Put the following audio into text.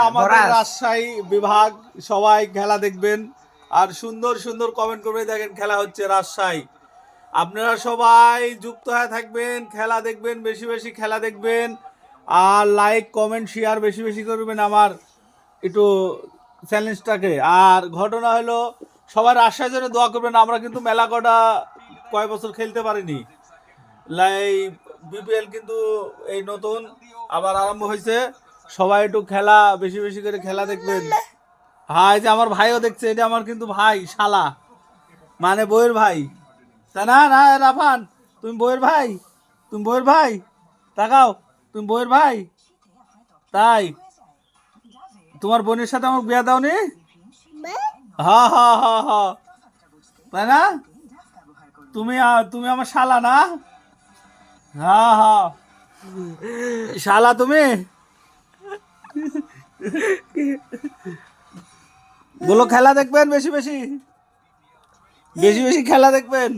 আমাদের রাজশাহী বিভাগ সবাই খেলা দেখবেন আর সুন্দর সুন্দর কমেন্ট করবে। দেখেন খেলা হচ্ছে রাজশাহী, আপনারা সবাই যুক্ত হয়ে থাকবেন, খেলা দেখবেন, বেশি বেশি খেলা দেখবেন আর লাইক কমেন্ট শেয়ার বেশি বেশি করবেন আমার একটু চ্যালেঞ্জটাকে। আর ঘটনা হলো সবার রাজশাহীর জন্য দোয়া করবেন। আমরা কিন্তু মেলা কটা কয় বছর খেলতে পারিনি, বিপিএল কিন্তু এই নতুন আবার আরম্ভ হয়েছে। সবাই একটু খেলা বেশি বেশি করে খেলা দেখবেন। হ্যাঁ, এই যে আমার ভাইও দেখছে, এটা আমার কিন্তু ভাই শালা, মানে বইয়ের ভাই, তাই না? না রাফান, তুমি বইয়ের ভাই, তুমি বইয়ের ভাই, তাকাও, তুমি বইয়ের ভাই, তাই তোমার বোনের সাথে আমার বিয়ে দাওনি? হা হা হা হা, তাই না? তুমি তুমি আমার শালা না? হ্যাঁ হ্যাঁ, শালা তুমি। বলো খেলা দেখবেন বেশি বেশি, বেশি বেশি খেলা দেখবেন।